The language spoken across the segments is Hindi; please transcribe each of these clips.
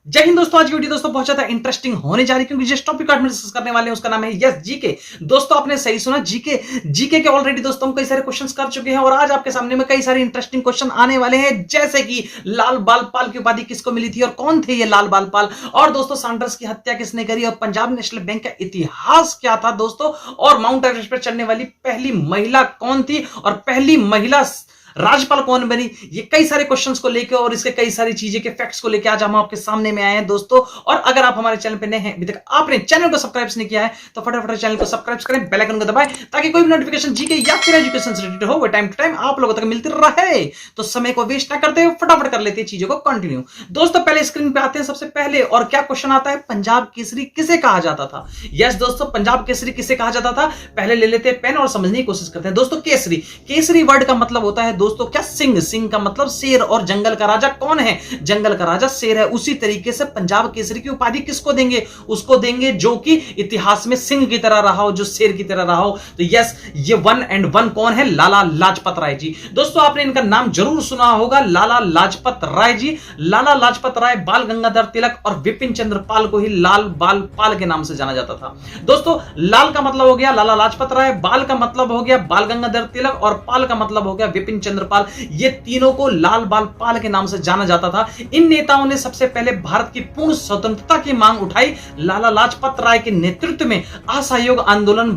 जय हिंद दोस्तों। आज की वीडियो दोस्तों बहुत ज्यादा इंटरेस्टिंग होने जा रही है, क्योंकि जिस टॉपिक आज में डिस्कस करने वाले हैं उसका नाम है यस जीके। दोस्तों आपने सही सुना, जीके। जीके के ऑलरेडी दोस्तों हम कई सारे क्वेश्चंस कर चुके हैं और आज आपके सामने में कई सारे इंटरेस्टिंग क्वेश्चन आने वाले हैं, जैसे कि लाल बाल पाल की उपाधि किसको मिली थी और कौन थे ये लाल बाल पाल, और दोस्तों सैंडर्स की हत्या किसने करी, और पंजाब नेशनल बैंक का इतिहास क्या था दोस्तों, और माउंट एवरेस्ट पर चढ़ने वाली पहली महिला कौन थी, और पहली महिला राज्यपाल कौन बनी। ये कई सारे क्वेश्चंस को लेकर और इसके कई सारी चीजें के फैक्ट्स को लेकर आज हम आपके सामने में आए हैं दोस्तों। और अगर आप हमारे चैनल पे नए हैं, अभी तक आपने चैनल को सब्सक्राइब नहीं किया है, तो फटाफट चैनल को सब्सक्राइब करें, बेल आइकन को दबाएं, ताकि कोई भी नोटिफिकेशन जीके या फिर एजुकेशन से रिलेटेड हो वो टाइम टू टाइम आप लोगों तक मिलती रहे। तो समय को वेस्ट ना करते हुए फटाफट कर लेते हैं चीजों को कंटिन्यू। दोस्तों पहले स्क्रीन पे आते हैं सबसे पहले, और क्या क्वेश्चन आता है, पंजाब केसरी किसे कहा जाता था। यस दोस्तों, पंजाब केसरी किसे कहा जाता था, पहले ले लेते हैं पेन और समझने की कोशिश करते हैं। दोस्तों केसरी, केसरी वर्ड का मतलब होता है दोस्तों क्या, सिंह। सिंह का मतलब शेर, और जंगल का राजा कौन है, जंगल का राजा शेर है। उसी तरीके से पंजाब केसरी की उपाधि किसको देंगे, उसको देंगे जो कि इतिहास में सिंह की तरह रहा हो, जो शेर की तरह रहा हो। तो यस, ये 1 and 1 कौन है, लाला लाजपत राय जी। दोस्तों आपने इनका नाम जरूर सुना होगा, लाला लाजपत राय जी। लाला लाजपत राय, बाल गंगाधर तिलक और विपिन चंद्र पाल को ही लाल बाल पाल के नाम से जाना जाता था। दोस्तों लाल का मतलब हो गया लाला लाजपत राय, बाल का मतलब हो गया बाल गंगाधर तिलक, और पाल का मतलब हो गया विपिन चंद्र पाल। ये तीनों को लाल बाल पाल के नाम से जाना जाता था। इन नेताओं ने सबसे पहले भारत की पूर्ण स्वतंत्रता की मांग उठाई। लाला लाजपत राय के नेतृत्व में असहयोग आंदोलन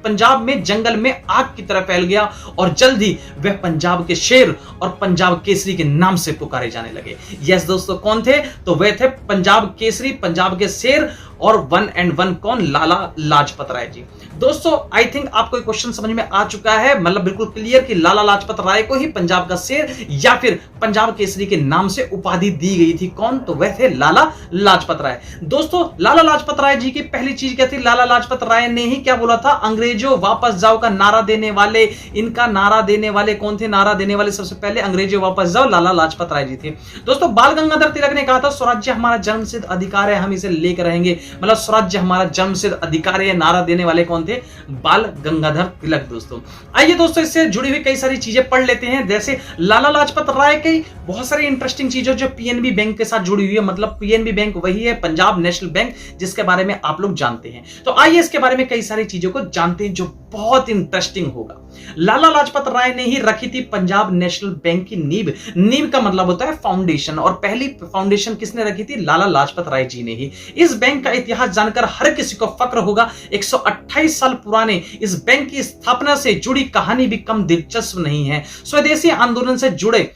पंजाब में जंगल में आग की तरह फैल गया, और जल्द ही वह पंजाब के शेर और पंजाब केसरी के नाम से पुकारे जाने लगे। यस दोस्तों, कौन थे, तो वे थे पंजाब केसरी, पंजाब के शेर, और 1 and 1 कौन, लाला लाजपत राय जी। दोस्तों आई थिंक आपको क्वेश्चन समझ में आ चुका है, मतलब बिल्कुल क्लियर कि लाला लाजपत राय को ही पंजाब का शेर या फिर पंजाब केसरी के नाम से उपाधि दी गई थी। कौन, तो वह थे लाला लाजपत राय। दोस्तों लाला लाजपत राय जी की पहली चीज क्या थी, लाला लाजपत राय ने ही क्या बोला था, अंग्रेजों वापस जाओ का नारा देने वाले, इनका नारा देने वाले कौन थे, नारा देने वाले सबसे पहले अंग्रेजों वापस जाओ, लाला लाजपत राय जी थे। दोस्तों बाल गंगाधर तिलक ने कहा था स्वराज्य हमारा जन्मसिद्ध अधिकार है, हम इसे लेकर रहेंगे, मतलब स्वराज्य हमारा जन्मसिद्ध अधिकार है, नारा देने वाले कौन थे, बाल गंगाधर तिलक। दोस्तों आइए दोस्तों इससे जुड़ी हुई कई सारी चीजें पढ़ लेते हैं, जैसे लाला लाजपत राय की बहुत सारी इंटरेस्टिंग चीजें जो पीएनबी बैंक के साथ जुड़ी हुई है, मतलब पीएनबी बैंक वही है पंजाब नेशनल बैंक जिसके बारे में आप लोग जानते हैं। तो आइए इसके बारे में कई सारी चीजों को जानते हैं जो बहुत इंटरेस्टिंग होगा। लाला लाजपत राय ने ही रखी थी पंजाब नेशनल बैंक की नींव। नींव का मतलब होता है फाउंडेशन, और पहली फाउंडेशन किसने रखी थी, लाला लाजपत राय जी ने ही। इस बैंक का इतिहास जानकर हर किसी को फक्र होगा। 128 साल पुराने इस बैंक की स्थापना से जुड़ी कहानी भी कम दिलचस्प नहीं है। स्वदेशी आंदोलन से जुड़े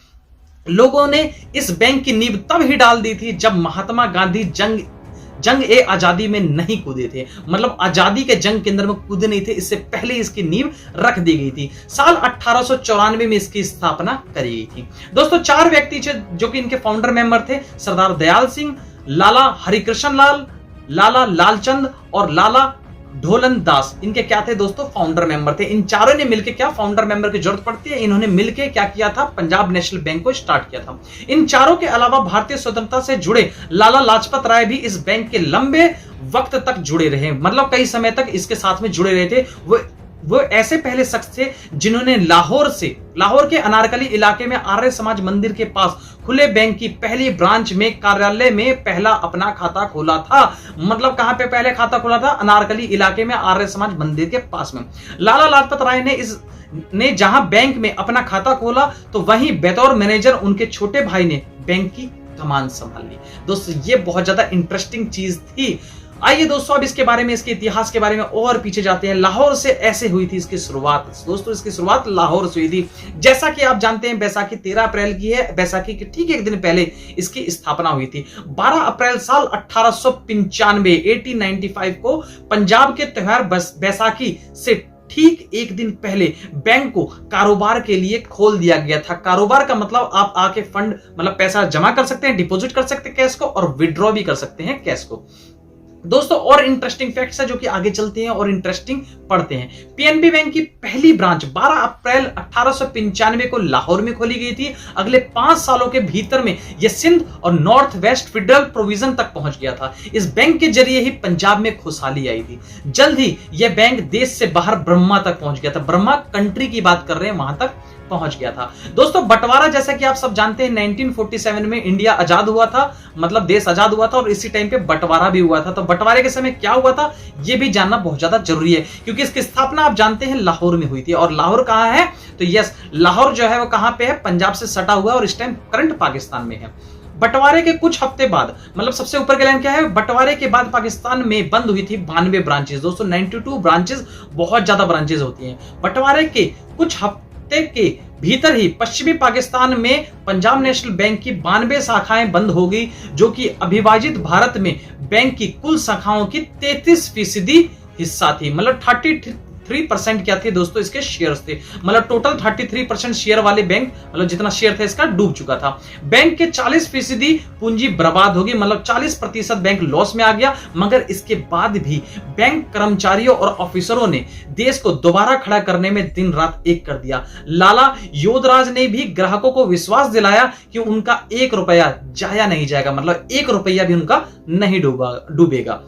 लोगों ने इस बैंक की नींव तब ही डाल दी थी जब महात्मा गांधी जंग ए आजादी में नहीं कूदे थे, मतलब आजादी के जंग के अंदर में कूदे नहीं थे, इससे पहले इसकी नींव रख दी गई थी। साल 1894 में इसकी स्थापना करी गई थी। दोस्तों 4 व्यक्ति जो कि इनके फाउंडर मेंबर थे, सरदार दयाल सिंह, लाला हरिकृष्ण लाल, लाला लालचंद और लाला ढोलन दास, इनके क्या थे दोस्तों, फाउंडर मेंबर थे। इन चारों ने मिलकर, क्या फाउंडर मेंबर की जरूरत पड़ती है, इन्होंने मिलकर क्या किया था, पंजाब नेशनल बैंक को स्टार्ट किया था। इन चारों के अलावा भारतीय स्वतंत्रता से जुड़े लाला लाजपत राय भी इस बैंक के लंबे वक्त तक जुड़े रहे, मतलब कई समय तक इसके साथ में जुड़े रहे थे। वो ऐसे पहले शख्स थे जिन्होंने लाहौर के अनारकली इलाके में आर्य समाज मंदिर के पास खुले बैंक की पहली ब्रांच में कार्यालय में पहला अपना खाता खोला था। मतलब कहां पे पहले खाता खोला था, अनारकली इलाके में आर्य समाज मंदिर के पास में। लाला लाजपत राय ने जहां बैंक में अपना खाता खोला, तो वहीं बतौर मैनेजर उनके छोटे भाई ने बैंक की कमान संभाल ली। दोस्तों ये बहुत ज्यादा इंटरेस्टिंग चीज थी। आइए दोस्तों अब इसके बारे में, इसके इतिहास के बारे में और पीछे जाते हैं। लाहौर से ऐसे हुई थी इसकी शुरुआत। दोस्तों इसकी शुरुआत लाहौर से हुई थी। जैसा कि आप जानते हैं बैसाखी 13 अप्रैल की है, बैसाखी के ठीक एक दिन पहले इसकी स्थापना हुई थी। 12 अप्रैल साल 1895 को पंजाब के त्योहार बैसाखी से ठीक एक दिन पहले बैंक को कारोबार के लिए खोल दिया गया था। कारोबार का मतलब आप आके फंड, मतलब पैसा जमा कर सकते हैं, डिपॉजिट कर सकते हैं कैश को, और विड्रॉ भी कर सकते हैं कैश को। दोस्तों और इंटरेस्टिंग फैक्ट्स है जो कि आगे चलते हैं और इंटरेस्टिंग पढ़ते हैं। पीएनबी बैंक की पहली ब्रांच 12 अप्रैल 1895 को लाहौर में खोली गई थी। अगले 5 सालों के भीतर में यह सिंध और नॉर्थ वेस्ट फेडरल प्रोविजन तक पहुंच गया था। इस बैंक के जरिए ही पंजाब में खुशहाली आई थी। जल्द ही यह बैंक देश से बाहर ब्रह्मा तक पहुंच गया था। ब्रह्मा कंट्री की बात कर रहे हैं, वहां तक पहुंच गया था। दोस्तों बंटवारा जैसा कि आप सब जानते हैं 1947 में इंडिया आजाद हुआ था, मतलब देश आजाद हुआ था और इसी टाइम पे बंटवारा भी हुआ था। तो बंटवारे के समय क्या हुआ था यह भी जानना बहुत ज्यादा जरूरी है, क्योंकि इसकी स्थापना आप जानते हैं लाहौर में हुई थी। और लाहौर कहां है? तो यस, लाहौर जो है वो कहां पे है? पंजाब से सटा हुआ है और इस टाइम करंट पाकिस्तान में है। बंटवारे के कुछ हफ्ते बाद, मतलब सबसे ऊपर के लाइन क्या है, बंटवारे के बाद पाकिस्तान में बंद हुई थी 92 ब्रांचेस। दोस्तों 92 ब्रांचेस बहुत ज्यादा ब्रांचेस होती हैं। बंटवारे के कुछ हफ्ते के भीतर ही पश्चिमी पाकिस्तान में पंजाब नेशनल बैंक की 92 शाखाएं बंद हो गई, जो कि अविभाजित भारत में बैंक की कुल शाखाओं की 33% हिस्सा थी। मतलब 33% क्या थे दोस्तों? इसके शेयर्स थे। मतलब टोटल 33% शेयर वाले बैंक, मतलब जितना शेयर था इसका, डूब चुका था। बैंक के 40% पूंजी बर्बाद होगी, मतलब 40% बैंक लॉस में आ गया। मगर इसके बाद भी बैंक कर्मचारियों और ऑफिसरों ने देश को दोबारा खड़ा करने में दिन रात एक कर दिया। लाला योधराज ने भी ग्राहकों को विश्वास दिलाया कि उनका 1 रुपया जाया नहीं जाएगा, मतलब 1 रुपया भी उनका नहीं डूबेगा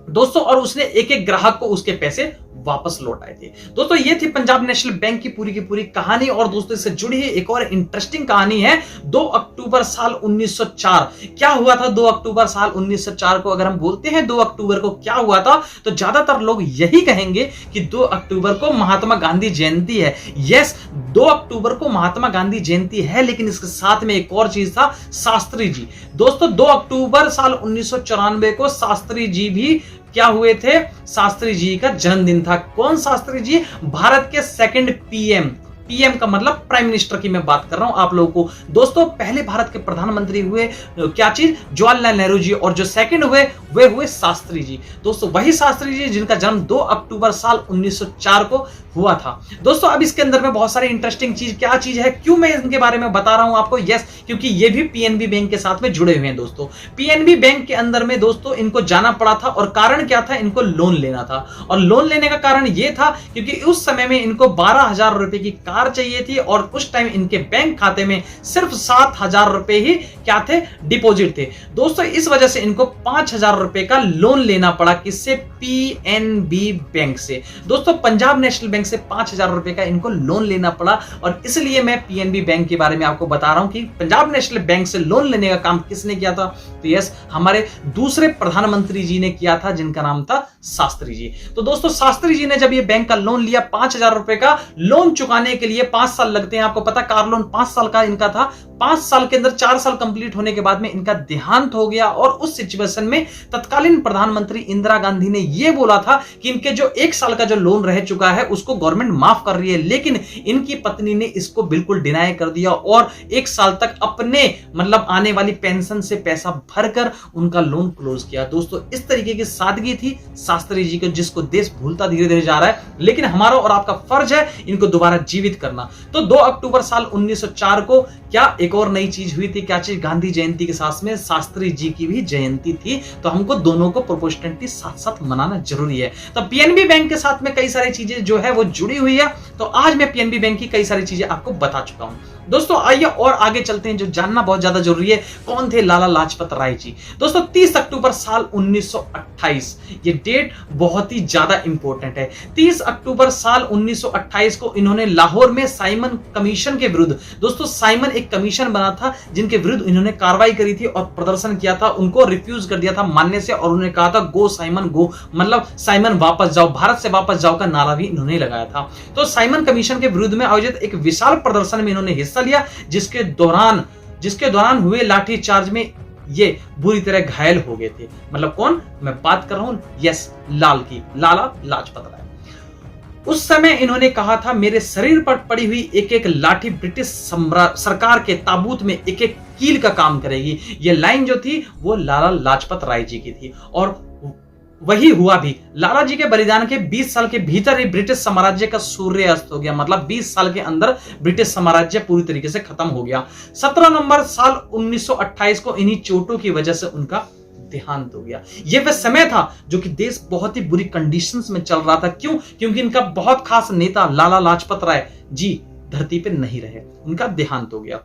दोस्तों। और उसने एक एक ग्राहक को उसके पैसे वापस लौटाए थे। दोस्तों ये थी पंजाब नेशनल बैंक की पूरी कहानी। और दोस्तों इससे जुड़ी हुई एक और इंटरेस्टिंग कहानी है 2 अक्टूबर साल 1904। क्या हुआ था 2 अक्टूबर साल 1904 को? अगर हम बोलते हैं 2 अक्टूबर को क्या हुआ था, तो ज्यादातर लोग यही कहेंगे कि 2 अक्टूबर को महात्मा गांधी जयंती है। यस, 2 अक्टूबर को महात्मा गांधी जयंती है, लेकिन इसके साथ में एक और चीज था, शास्त्री जी। दोस्तों 2 अक्टूबर साल 1994 को शास्त्री जी भी क्या हुए थे? शास्त्री जी का जन्मदिन था। कौन शास्त्री जी? भारत के सेकंड पीएम का मतलब प्राइम मिनिस्टर की मैं बात कर रहा हूं आप लोगों को। दोस्तों पहले भारत के प्रधानमंत्री हुए क्या चीज? जवाहरलाल नेहरू जी। और जो सेकंड हुए वे हुए शास्त्री जी। दोस्तों वही शास्त्री जी जिनका जन्म 2 अक्टूबर साल 1904 को हुआ था। दोस्तों अब इसके अंदर में बहुत सारी इंटरेस्टिंग चीज, क्या चीज है, क्यों मैं इनके बारे में बता रहा हूं आपको? यस, क्योंकि ये भी पीएनबी बैंक के साथ में जुड़े हुए हैं दोस्तों। पीएनबी बैंक के अंदर में दोस्तों इनको जाना पड़ा था, और कारण क्या था? इनको लोन लेना था। और लोन लेने का कारण यह था क्योंकि उस समय में इनको 12,000 रुपए की कार चाहिए थी, और उस टाइम इनके बैंक खाते में सिर्फ 7,000 रुपए ही क्या थे? डिपॉजिट थे। दोस्तों इस वजह से इनको 5,000 रुपए का लोन लेना पड़ा। किससे? पीएनबी बैंक से। दोस्तों पंजाब नेशनल बैंक से 5,000 रुपए का इनको लोन लेना पड़ा। और इसलिए मैं पीएनबी बैंक के बारे में आपको बता रहा हूं कि पंजाब नेशनल बैंक से लोन लेने का काम किसने किया था? तो यस, हमारे दूसरे प्रधानमंत्री जी ने किया था, जिनका नाम था शास्त्री जी। तो दोस्तों शास्त्री जी ने जब ये बैंक का लोन लिया, 5,000 रुपए का लोन चुकाने के लिए 5 साल लगते हैं। आपको पता, कार लोन 5 साल का इनका था। 5 साल के अंदर 4 साल कंप्लीट होने के बाद में इनका देहांत हो गया। और उस सिचुएशन में तत्कालीन प्रधानमंत्री इंदिरा गांधी ने यह बोला था कि इनके जो 1 साल का जो लोन रह चुका है उसको गवर्नमेंट माफ कर रही है, लेकिन इनकी पत्नी ने इसको बिल्कुल डिनाई कर दिया और 1 साल तक अपने मतलब आने वाली पेंशन से पैसा भरकर उनका लोन क्लोज किया। दोस्तों इस तरीके की सादगी थी शास्त्री जी को, जिसको देश भूलता धीरे धीरे जा रहा है, लेकिन हमारा और आपका फर्ज है इनको दोबारा जीवित करना। तो 2 अक्टूबर साल 1904 को क्या एक और नई चीज हुई थी? क्या चीज? गांधी जयंती के साथ में शास्त्री जी की भी जयंती थी। तो हमको दोनों को प्रोपोर्शनलिटी साथ साथ मनाना जरूरी है। तो पीएनबी बैंक के साथ में कई सारी चीजें जो है वो जुड़ी हुई है। तो आज मैं पीएनबी बैंक की कई सारी चीजें आपको बता चुका हूं। दोस्तों आइए और आगे चलते हैं, जो जानना बहुत ज्यादा जरूरी है, कौन थे लाला लाजपत राय जी। दोस्तों 30 अक्टूबर साल 1928, ये डेट बहुत ही ज्यादा इंपॉर्टेंट है। 30 अक्टूबर साल 1928 को इन्होंने लाहौर में साइमन कमीशन के विरुद्ध, दोस्तों साइमन एक कमीशन बना था जिनके विरुद्ध इन्होंने कार्रवाई करी थी और प्रदर्शन किया था, उनको रिफ्यूज कर दिया था मानने से, और उन्होंने कहा था गो साइमन गो, मतलब साइमन वापस जाओ, भारत से वापस जाओ का नारा भी इन्होंने लगाया था। तो साइमन कमीशन के विरुद्ध में आयोजित एक विशाल प्रदर्शन में इन्होंने हिस्सा लिया, जिसके दौरान हुए लाठीचार्ज में ये बुरी तरह घायल हो गए थे। मतलब कौन मैं बात कर रहा हूं? यस, लाला लाजपत राय। उस समय इन्होंने कहा था मेरे शरीर पर पड़ी हुई एक एक लाठी ब्रिटिश सरकार के ताबूत में एक एक कील का काम करेगी। यह लाइन जो थी वो लाला लाजपत राय जी की थी, और वही हुआ भी। लाला जी के बलिदान के 20 साल के भीतर ही ब्रिटिश साम्राज्य का सूर्यास्त हो गया। मतलब 20 साल के अंदर ब्रिटिश साम्राज्य पूरी तरीके से खत्म हो गया। 17 नवंबर साल 1928 को इन्हीं चोटों की वजह से उनका देहांत हो गया। यह वह समय था जो कि देश बहुत ही बुरी कंडीशंस में चल रहा था। क्यों? क्योंकि इनका बहुत खास नेता लाला लाजपत राय जी धरती पे नहीं रहे, उनका देहांत हो गया।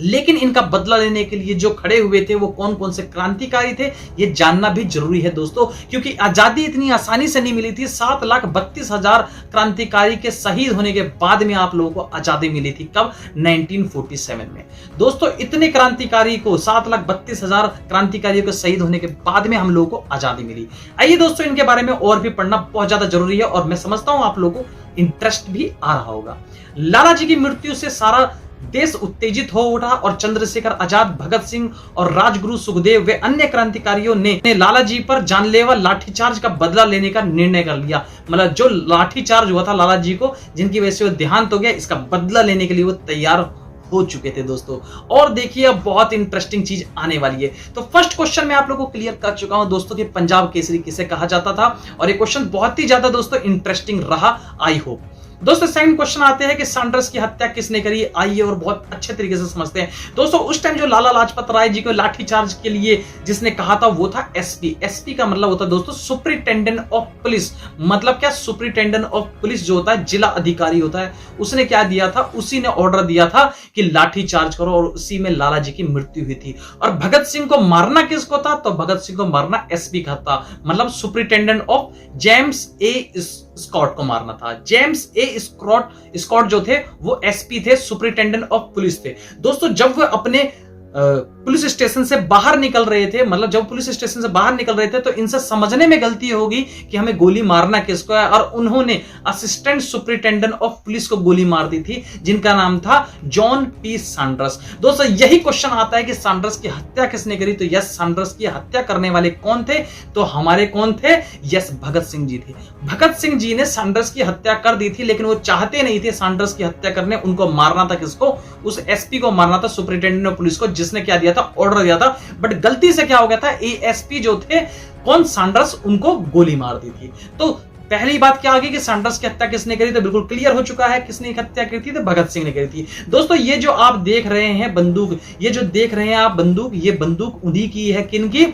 लेकिन इनका बदला लेने के लिए जो खड़े हुए थे वो कौन कौन से क्रांतिकारी थे, ये जानना भी जरूरी है दोस्तों, क्योंकि आजादी इतनी आसानी से नहीं मिली थी। 7,32,000 क्रांतिकारी के शहीद होने के बाद में आप लोगों को आजादी मिली थी। कब? 1947 में। दोस्तों इतने क्रांतिकारी को, 7,32,000 क्रांतिकारियों के शहीद होने के बाद में हम लोगों को आजादी मिली। आइए दोस्तों, इनके बारे में और भी पढ़ना बहुत ज्यादा जरूरी है और मैं समझता हूं आप लोगों को इंटरेस्ट भी आ रहा होगा। लाला जी की मृत्यु से सारा देश उत्तेजित हो उठा और चंद्रशेखर आजाद, भगत सिंह और राजगुरु सुखदेव व अन्य क्रांतिकारियों ने लाला जी पर जानलेवा लाठीचार्ज का बदला लेने का निर्णय कर लिया। मतलब जो लाठीचार्ज हुआ था लाला जी को, जिनकी वजह से वो देहांत हो गया, इसका बदला लेने के लिए वो तैयार हो चुके थे दोस्तों। और देखिए अब बहुत इंटरेस्टिंग चीज आने वाली है। तो फर्स्ट क्वेश्चन मैं आप लोगों को क्लियर कर चुका हूं दोस्तों कि पंजाब केसरी किसे कहा जाता था, और ये क्वेश्चन बहुत ही ज्यादा दोस्तों इंटरेस्टिंग रहा, आई होप। दोस्तों सेकंड क्वेश्चन आते हैं कि सैंडर्स की हत्या किसने करी। आइए और बहुत अच्छे तरीके से समझते हैं दोस्तों। उस टाइम जो लाला लाजपत राय जी को लाठीचार्ज के लिए जिसने कहा था वो था एसपी। एसपी का मतलब होता है दोस्तों सुपरिटेंडेंट ऑफ पुलिस। मतलब क्या? सुपरिटेंडेंट ऑफ पुलिस जो होता है जिला अधिकारी होता है, उसने क्या दिया था, उसी ने ऑर्डर दिया था कि लाठीचार्ज करो, और उसी में लाला जी की मृत्यु हुई थी। और भगत सिंह को मारना किसको था? तो भगत सिंह को मारना एसपी का था, मतलब superintendent of James A Scott को मारना था। जेम्स ए स्कॉट जो थे वो एसपी थे, सुपरिटेंडेंट ऑफ पुलिस थे। दोस्तों जब वो अपने पुलिस स्टेशन से बाहर निकल रहे थे, मतलब जब पुलिस स्टेशन से बाहर निकल रहे थे तो इनसे समझने में गलती होगी कि हमें गोली मारना किसको है, और उन्होंने असिस्टेंट सुपरिटेंडेंट ऑफ पुलिस को गोली मार दी थी, जिनका नाम था जॉन पी सैंडर्स। दोस्तों यही क्वेश्चन आता है कि सैंडर्स की हत्या किसने करी। तो यस, सैंडर्स की हत्या करने वाले कौन थे? तो हमारे कौन थे? यस, भगत सिंह जी थे। भगत सिंह जी ने सैंडर्स की हत्या कर दी थी, लेकिन वो चाहते नहीं थे सैंडर्स की हत्या करने। उनको मारना था किसको? उस एसपी को मारना था, सुपरिटेंडेंट ऑफ पुलिस को, जिसने क्या दिया था, ऑर्डर दिया था। बट गलती से क्या हो गया था, एएसपी जो थे कौन, सैंडर्स, उनको गोली मार दी थी। तो पहली बात क्या आ गई कि सैंडर्स की हत्या किसने करी, तो बिल्कुल क्लियर हो चुका है किसने हत्या की थी, तो भगत सिंह ने करी थी। दोस्तों ये जो आप देख रहे हैं बंदूक, ये जो देख रहे हैं आप बंदूक, ये बंदूक उन्हीं की है। किनकी?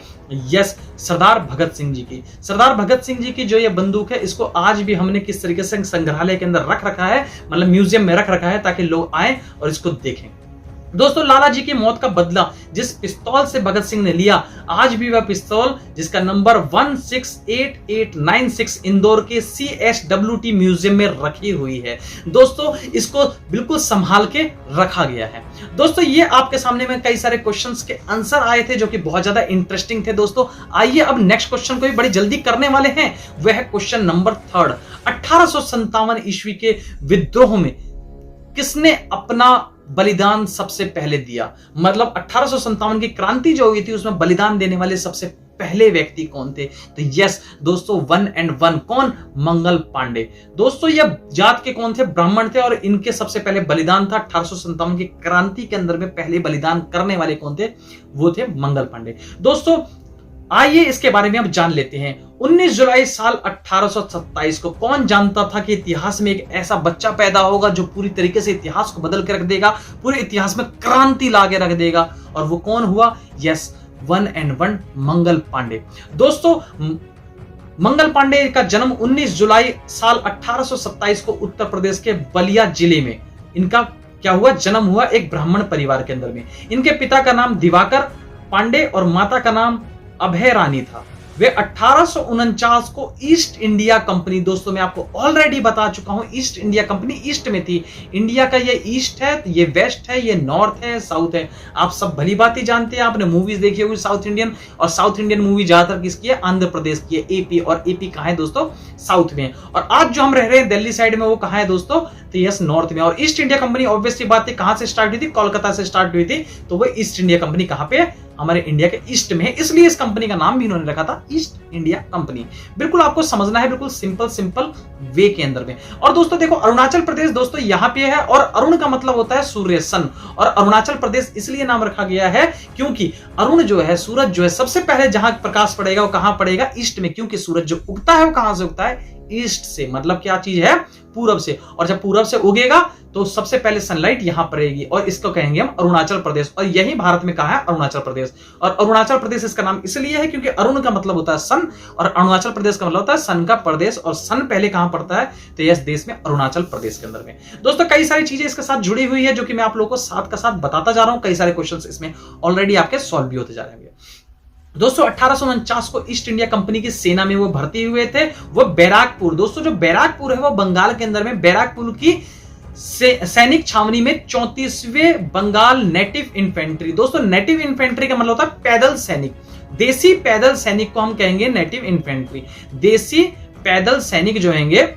यस, सरदार भगत सिंह जी की। सरदार भगत सिंह जी की जो ये बंदूक है, इसको आज भी हमने किस तरीके से संग्रहालय के अंदर रख रखा है, मतलब म्यूजियम में रख रखा है, ताकि लोग आए और इसको देखें। दोस्तों लाला जी की मौत का बदला जिस पिस्तौल से भगत सिंह ने लिया, आज भी वह पिस्तौल जिसका नंबर 168896 इंदौर के CSWT म्यूजियम में रखी हुई है। दोस्तों इसको बिल्कुल संभाल के रखा गया है। दोस्तों ये आपके सामने में कई सारे क्वेश्चंस के आंसर आए थे जो कि बहुत ज्यादा इंटरेस्टिंग थे दोस्तों। आइए अब नेक्स्ट क्वेश्चन को भी बड़ी जल्दी करने वाले हैं। वह है क्वेश्चन नंबर 3। 1857 ईस्वी के विद्रोह में किसने अपना बलिदान सबसे पहले दिया? मतलब 1857 की क्रांति जो हुई थी उसमें बलिदान देने वाले सबसे पहले व्यक्ति कौन थे? तो यस दोस्तों, 1 and 1 कौन? मंगल पांडे। दोस्तों ये जात के कौन थे? ब्राह्मण थे, और इनके सबसे पहले बलिदान था 1857 की क्रांति के अंदर में पहले बलिदान करने वाले कौन थे? वो थे मंगल पांडे। दोस्तों आइए इसके बारे में अब जान लेते हैं। 19 जुलाई साल 1827 को कौन जानता था कि इतिहास में एक ऐसा बच्चा पैदा होगा जो पूरी तरीके से इतिहास को बदल के रख देगा, पूरे इतिहास में क्रांति ला के रख देगा? और वो कौन हुआ? Yes, 1 and 1 Mangal Pandey. दोस्तों मंगल पांडे का जन्म 19 जुलाई साल 1827 को उत्तर प्रदेश के बलिया जिले में इनका क्या हुआ? जन्म हुआ एक ब्राह्मण परिवार के अंदर में। इनके पिता का नाम दिवाकर पांडे और माता का नाम अभय रानी था। वे 1849 को ईस्ट इंडिया कंपनी, दोस्तों मैं आपको ऑलरेडी बता चुका हूं, ईस्ट इंडिया कंपनी ईस्ट में थी। इंडिया का ये ईस्ट है, ये वेस्ट है, ये नॉर्थ है, साउथ है। आप सब भली बात ही जानते हैं, आपने मूवीज देखी होगी साउथ इंडियन, और साउथ इंडियन मूवी ज्यादातर किसकी है? आंध्र प्रदेश की है, एपी। और एपी कहां है दोस्तों? साउथ में। और आज जो हम रह रहे हैं दिल्ली साइड में, वो कहां है दोस्तों? तो यस, नॉर्थ में। और ईस्ट इंडिया कंपनी ऑब्वियसली बात है कहां से स्टार्ट हुई थी? कोलकाता से स्टार्ट हुई थी। तो वो ईस्ट इंडिया कंपनी कहां पे है? हमारे इंडिया के ईस्ट में है, इसलिए इस कंपनी का नाम भी इन्होंने रखा था ईस्ट इंडिया कंपनी। बिल्कुल आपको समझना है, बिल्कुल सिंपल वे के अंदर में। और दोस्तों देखो अरुणाचल प्रदेश दोस्तों यहाँ पे है, और अरुण का मतलब होता है सूर्य, सन। और अरुणाचल प्रदेश इसलिए नाम रखा गया है क्योंकि अरुण जो है, सूरज जो है, सबसे पहले जहां प्रकाश पड़ेगा वो कहां पड़ेगा? ईस्ट में। क्योंकि सूरज जो उगता है वो कहां से उगता है? ईस्ट से, मतलब क्या चीज है, पूरब से। और जब पूरब से उगेगा तो सबसे पहले सनलाइट यहां पर रहेगी और इसको कहेंगे हम अरुणाचल प्रदेश। और यही भारत में कहा है अरुणाचल प्रदेश। और अरुणाचल प्रदेश इसका नाम इसलिए है क्योंकि अरुण का मतलब होता है सन और अरुणाचल प्रदेश का मतलब होता है सन का प्रदेश। और सन पहले कहां पड़ता है, तो यस देश में अरुणाचल प्रदेश के अंदर में। दोस्तों कई सारी चीजें इसके साथ जुड़ी हुई है जो कि मैं आप लोगों को साथ का साथ बताता जा रहा हूं। कई सारे क्वेश्चन इसमें ऑलरेडी आपके सॉल्व भी होते जा रहे हैं। दोस्तों 1849 को ईस्ट इंडिया कंपनी की सेना में वो भर्ती हुए थे। वो बैराकपुर, दोस्तों जो बैराकपुर है वो बंगाल के अंदर में बैराकपुर की सैनिक छावनी में 34वें बंगाल नेटिव इन्फेंट्री। दोस्तों नेटिव इन्फेंट्री का मतलब होता है पैदल सैनिक। देसी पैदल सैनिक को हम कहेंगे नेटिव इन्फेंट्री। देसी पैदल सैनिक जो होंगे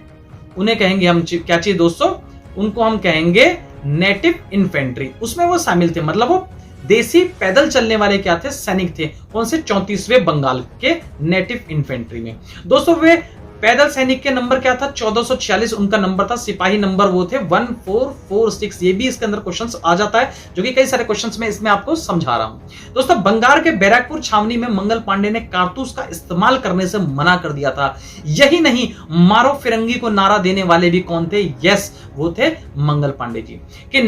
उन्हें कहेंगे हम क्या चीज दोस्तों, उनको हम कहेंगे नेटिव इन्फेंट्री। उसमें वो शामिल थे, मतलब वो देसी पैदल चलने वाले क्या थे, सैनिक थे। कौन से, 34वें बंगाल के नेटिव इन्फेंट्री में। दोस्तों वे पैदल सैनिक के नंबर क्या था, 1446 उनका नंबर था। सिपाही नंबर वो थे 1446। ये भी इसके अंदर क्वेश्चंस आ जाता है, जो कि कई सारे क्वेश्चंस में इसमें आपको समझा रहा हूं। दोस्तों बंगाल के बैराकपुर छावनी में मंगल पांडे ने कारतूस का इस्तेमाल करने से मना कर दिया था। यही नहीं, मारो फिरंगी को नारा देने वाले भी कौन थे, यस वो थे मंगल पांडे जी। कि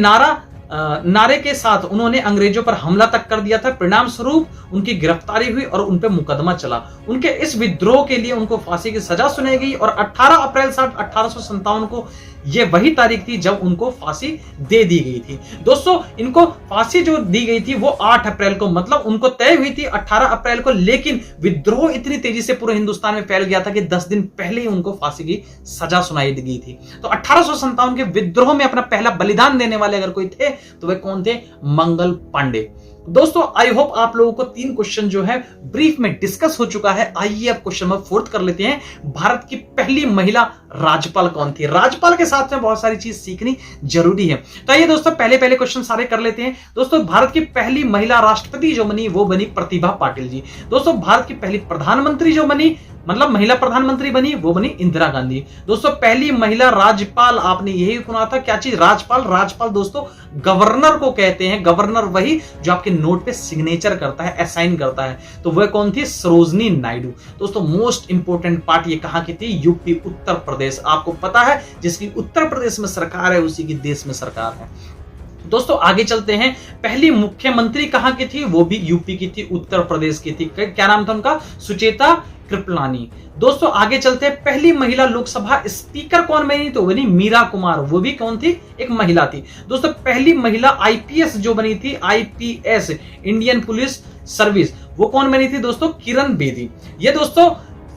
नारे के साथ उन्होंने अंग्रेजों पर हमला तक कर दिया था। परिणाम स्वरूप उनकी गिरफ्तारी हुई और उन पर मुकदमा चला। उनके इस विद्रोह के लिए उनको फांसी की सजा सुनाई गई और 18 अप्रैल 1857 को यह वही तारीख थी जब उनको फांसी दे दी गई थी। दोस्तों इनको फांसी जो दी गई थी वो 8 अप्रैल को, मतलब उनको तय हुई थी 18 अप्रैल को, लेकिन विद्रोह इतनी तेजी से पूरे हिंदुस्तान में फैल गया था कि 10 दिन पहले ही उनको फांसी की सजा सुनाई गई थी। तो 1857 के विद्रोह में अपना पहला बलिदान देने वाले अगर कोई थे तो वे कौन थे, मंगल पांडे। दोस्तों आई होप आप लोगों को 3 क्वेश्चन जो है ब्रीफ में डिस्कस हो चुका है। आइए अब क्वेश्चन नंबर 4 कर लेते हैं। भारत की पहली महिला राज्यपाल कौन थी। राज्यपाल के साथ में बहुत सारी चीज सीखनी जरूरी है। तो आइए दोस्तों पहले क्वेश्चन सारे कर लेते हैं। दोस्तों भारत की पहली महिला राष्ट्रपति जो बनी वो बनी प्रतिभा पाटिल जी। दोस्तों भारत की पहली प्रधानमंत्री जो बनी, मतलब महिला प्रधानमंत्री बनी, वो बनी इंदिरा गांधी। दोस्तों पहली महिला राज्यपाल, आपने यही सुना था क्या चीज, राज्यपाल। राज्यपाल दोस्तों गवर्नर को कहते हैं। गवर्नर वही जो आपके नोट पे सिग्नेचर करता है, असाइन करता है। तो वह कौन थी, सरोजनी नायडू। दोस्तों मोस्ट इंपोर्टेंट पार्ट ये कहां की थी, यूपी उत्तर प्रदेश। आपको पता है जिसकी उत्तर प्रदेश में सरकार है उसी की देश में सरकार है। दोस्तों आगे चलते हैं। पहली मुख्यमंत्री कहां की थी, वो भी यूपी की थी, उत्तर प्रदेश की थी। क्या नाम था उनका, सुचेता कृपलानी। दोस्तों आगे चलते हैं। पहली महिला लोकसभा स्पीकर कौन बनी, तो बनी मीरा कुमार। वो भी कौन थी, एक महिला थी। दोस्तों पहली महिला आईपीएस जो बनी थी, आईपीएस इंडियन पुलिस सर्विस, वो कौन बनी थी दोस्तों, किरण बेदी। ये दोस्तों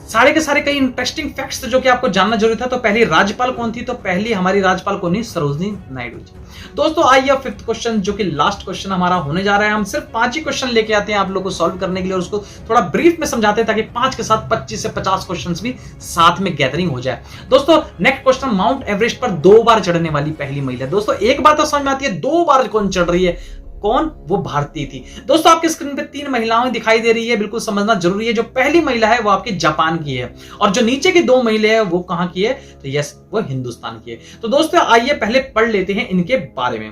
सारे के सारे कई इंटरेस्टिंग फैक्ट्स जो कि आपको जानना जरूरी था। तो पहली राज्यपाल कौन थी, तो पहली हमारी राज्यपाल कौन थी, सरोजनी नायडू जी। दोस्तों आइए अब 5th क्वेश्चन जो कि लास्ट क्वेश्चन हमारा होने जा रहा है। हम सिर्फ 5 ही क्वेश्चन लेके आते हैं आप लोगों को सॉल्व करने के लिए और उसको थोड़ा ब्रीफ में समझाते हैं ताकि 5 के साथ 25 से 50 क्वेश्चन भी साथ में गैदरिंग हो जाए। दोस्तों नेक्स्ट क्वेश्चन, माउंट एवरेस्ट पर 2 बार चढ़ने वाली पहली महिला। दोस्तों एक बात तो समझ में आती है, 2 बार कौन चढ़ रही है, कौन, वो भारतीय थी। दोस्तों आपके स्क्रीन पे 3 महिलाएं दिखाई दे रही है, बिल्कुल समझना जरूरी है। जो पहली महिला है वो आपके जापान की है और जो नीचे की 2 महिलाएं हैं वो कहां की है, तो यस वो हिंदुस्तान की है। तो दोस्तों आइए पहले पढ़ लेते हैं इनके बारे में।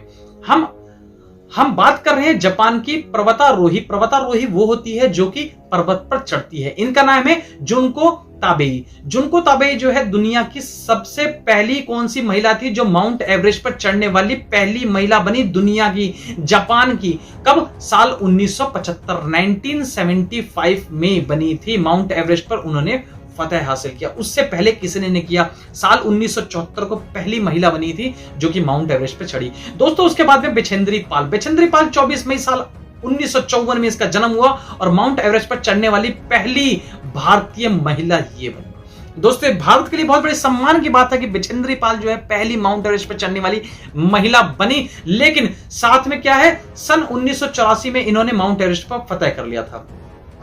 हम बात कर रहे हैं जापान की पर्वतारोही। पर्वतारोही वो होती है जो कि पर्वत पर चढ़ती है। इनका नाम है जुनको ताबेई। जुनको ताबेई जो है दुनिया की सबसे पहली कौन सी महिला थी जो माउंट एवरेस्ट पर चढ़ने वाली पहली महिला बनी दुनिया की, जापान की। कब, साल 1975 1975 में बनी थी। माउंट एवरेस्ट पर उन्होंने फतेह हासिल किया। उससे पहले किसी ने नहीं किया। साल 1974 को पहली महिला बनी थी जो कि माउंट एवरेस्ट पर चढ़ी। दोस्तों उसके बाद में बिछेंद्री पाल। बिछेंद्री पाल 24 मई साल 1954 में इसका जन्म हुआ और माउंट एवरेस्ट पर चढ़ने वाली पहली भारतीय महिला ये बनी। दोस्तों भारत के लिए बहुत बड़े सम्मान की बात है कि बिछेंद्री पाल जो है पहली माउंट एवरेस्ट पर चढ़ने वाली महिला बनी। लेकिन साथ में क्या है, सन 1984 में इन्होंने माउंट एवरेस्ट पर फतेह कर लिया था।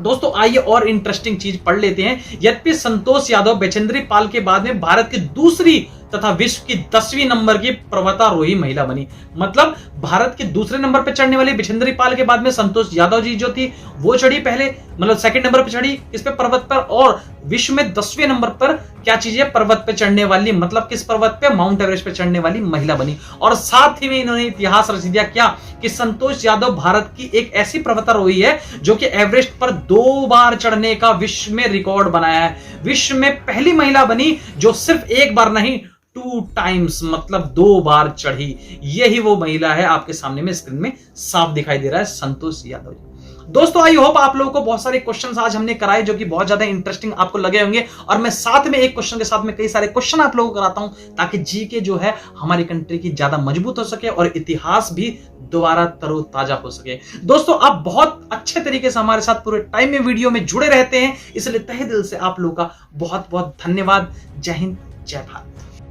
दोस्तों आइए और इंटरेस्टिंग चीज पढ़ लेते हैं। यद्यपि संतोष यादव बिछेंद्री पाल के बाद में भारत की दूसरी तथा विश्व की 10वीं नंबर की पर्वतारोही महिला बनी। मतलब भारत के दूसरे नंबर पर चढ़ने वाली बिछेंद्री पाल के बाद में संतोष यादव जी जो थी वो चढ़ी पहले, मतलब सेकंड नंबर पर चढ़ी इस पे पर्वत पर, और विश्व में 10वें नंबर पर क्या चीज है, पर्वत पे चढ़ने वाली, मतलब किस पर्वत पे, माउंट एवरेस्ट पे चढ़ने वाली महिला बनी। और साथ ही में इन्होंने इतिहास रच दिया क्या, कि संतोष यादव भारत की एक ऐसी पर्वतारोही है जो कि एवरेस्ट पर 2 बार चढ़ने का विश्व में रिकॉर्ड बनाया है। विश्व में पहली महिला बनी जो सिर्फ एक बार नहीं 2 टाइम्स, मतलब 2 बार चढ़ी। यही वो महिला है, आपके सामने में स्क्रीन में साफ दिखाई दे रहा है, संतोष यादव जी। दोस्तों आई होप आप लोगों को बहुत सारे क्वेश्चंस आज हमने कराए जो कि बहुत ज्यादा इंटरेस्टिंग आपको लगे होंगे, और मैं साथ में एक क्वेश्चन के साथ में कई सारे क्वेश्चन आप लोगों को कराता हूं ताकि जीके जो है हमारी कंट्री की ज्यादा मजबूत हो सके और इतिहास भी दोबारा तरोताजा हो सके। दोस्तों आप बहुत अच्छे तरीके से हमारे साथ पूरे टाइम में वीडियो में जुड़े रहते हैं, इसलिए तहे दिल से आप लोगों का बहुत बहुत धन्यवाद। जय हिंद, जय भारत।